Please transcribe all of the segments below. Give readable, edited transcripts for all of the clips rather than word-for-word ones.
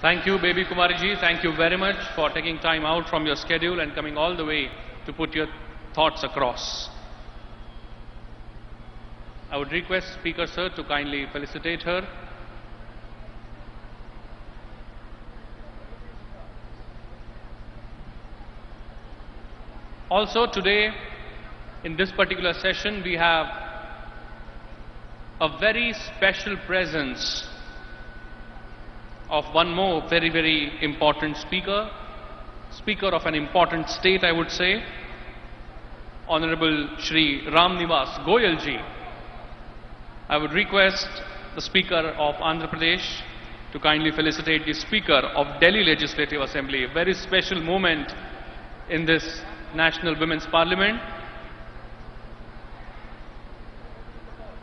Thank you, Baby Kumari ji. Thank you very much for taking time out from your schedule and coming all the way to put your thoughts across. I would request Speaker Sir to kindly felicitate her. Also today, in this particular session, we have a very special presence of one more very, very important speaker of an important state, I would say, Honorable Shri Ram Nivas Goyal ji. I would request the Speaker of Andhra Pradesh to kindly felicitate the Speaker of Delhi Legislative Assembly. A very special moment in this National Women's Parliament.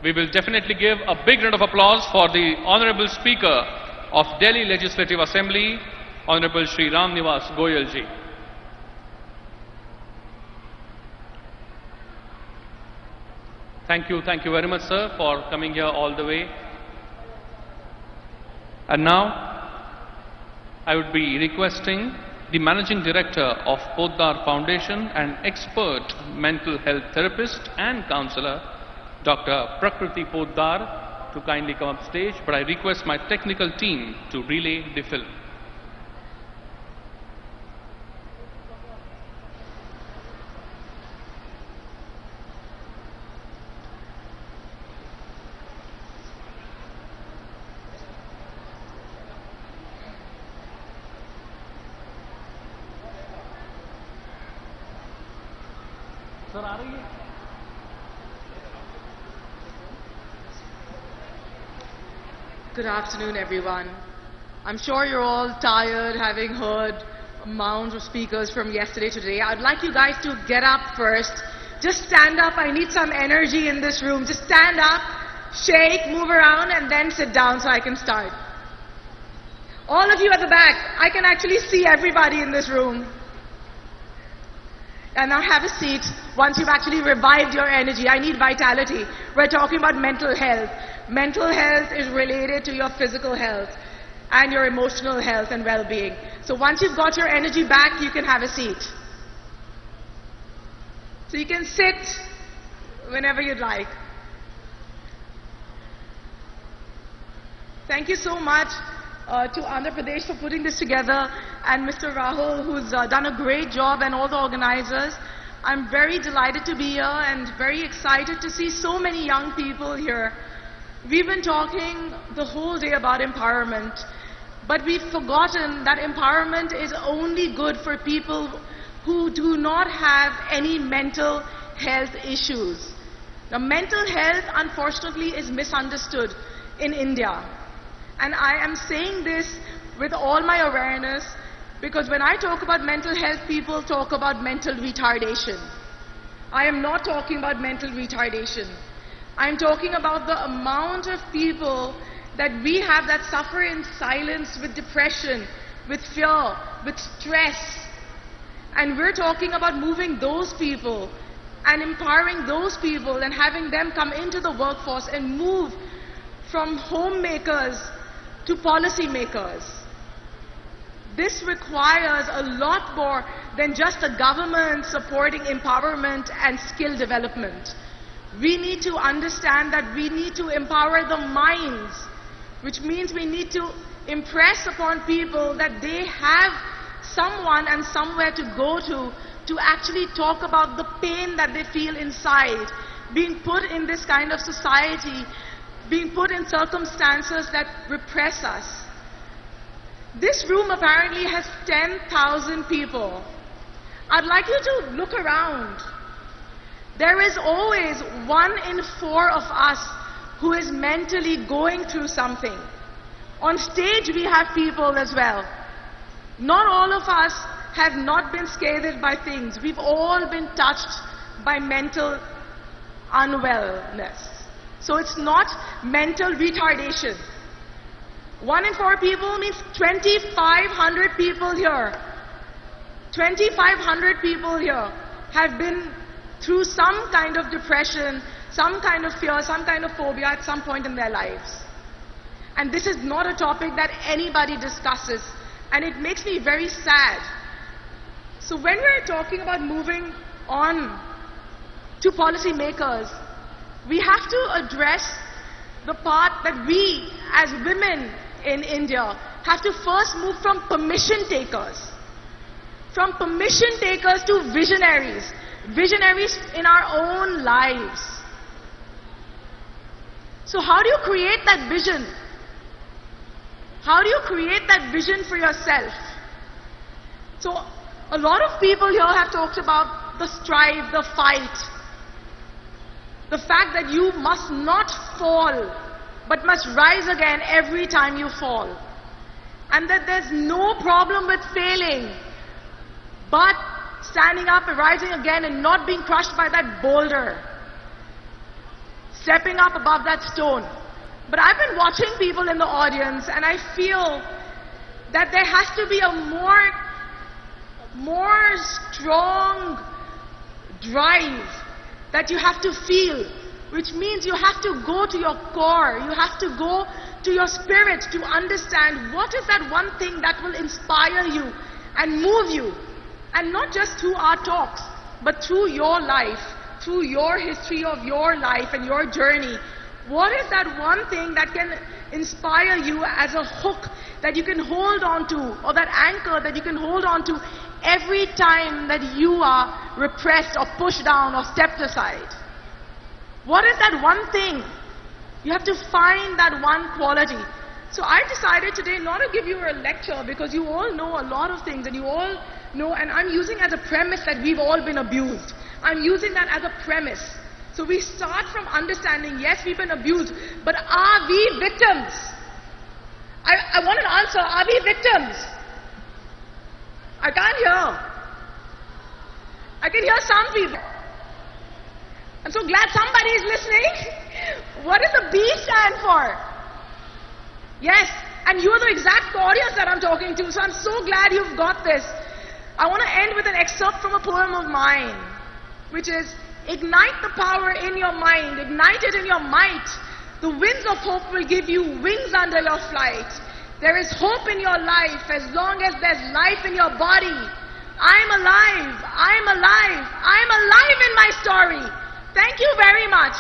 We will definitely give a big round of applause for the Honorable Speaker of Delhi Legislative Assembly, Honorable Shri Ram Nivas Goyal ji. Thank you very much, sir, for coming here all the way. And now, I would be requesting the Managing Director of Poddar Foundation and expert mental health therapist and counselor, Dr. Prakriti Poddar, to kindly come up stage, but I request my technical team to relay the film. Sir, aa rahi hai? Good afternoon, everyone. I'm sure you're all tired, having heard amounts of speakers from yesterday to today. I'd like you guys to get up first. Just stand up. I need some energy in this room. Just stand up, shake, move around, and then sit down so I can start. All of you at the back, I can actually see everybody in this room. And now have a seat once you've actually revived your energy. I need vitality. We're talking about mental health. Mental health is related to your physical health and your emotional health and well-being. So once you've got your energy back, you can have a seat. So you can sit whenever you'd like. Thank you so much to Andhra Pradesh for putting this together, and Mr. Rahul, who's done a great job, and all the organizers. I'm very delighted to be here and very excited to see so many young people here. We've been talking the whole day about empowerment, but we've forgotten that empowerment is only good for people who do not have any mental health issues. Now, mental health, unfortunately, is misunderstood in India. And I am saying this with all my awareness, because when I talk about mental health, people talk about mental retardation. I am not talking about mental retardation. I'm talking about the amount of people that we have that suffer in silence with depression, with fear, with stress. And we're talking about moving those people and empowering those people and having them come into the workforce and move from homemakers to policymakers. This requires a lot more than just the government supporting empowerment and skill development. We need to understand that we need to empower the minds, which means we need to impress upon people that they have someone and somewhere to go to actually talk about the pain that they feel inside, being put in this kind of society, being put in circumstances that repress us. This room apparently has 10,000 people. I'd like you to look around. There is always 1 in 4 of us who is mentally going through something. On stage we have people as well. Not all of us have not been scathed by things. We've all been touched by mental unwellness. So it's not mental retardation. 1 in 4 people means 2,500 people here. 2,500 people here have been through some kind of depression, some kind of fear, some kind of phobia at some point in their lives. And this is not a topic that anybody discusses. And it makes me very sad. So when we're talking about moving on to policymakers, we have to address the part that we as women in India have to first move from permission takers. From permission takers to visionaries. Visionaries in our own lives. So how do you create that vision? How do you create that vision for yourself? So a lot of people here have talked about the strive, the fight. The fact that you must not fall, but must rise again every time you fall. And that there's no problem with failing, but standing up and rising again and not being crushed by that boulder. Stepping up above that stone. But I've been watching people in the audience and I feel that there has to be a more strong drive that you have to feel, which means you have to go to your core, you have to go to your spirit to understand what is that one thing that will inspire you and move you, and not just through our talks, but through your life, through your history of your life and your journey. What is that one thing that can inspire you as a hook that you can hold on to, or that anchor that you can hold on to every time that you are repressed or pushed down or stepped aside? What is that one thing? You have to find that one quality. So I decided today not to give you a lecture, because you all know a lot of things and you all know, and I'm using as a premise that we've all been abused. I'm using that as a premise. So we start from understanding, yes, we've been abused, but are we victims? I want an answer. Are we victims? I can't hear. I can hear some people. I'm so glad somebody is listening. What does the B stand for? Yes, and you're the exact audience that I'm talking to, so I'm so glad you've got this. I want to end with an excerpt from a poem of mine, which is, ignite the power in your mind, ignite it in your might. The winds of hope will give you wings under your flight. There is hope in your life as long as there's life in your body. I'm alive, I'm alive, I'm alive in my story. Thank you very much.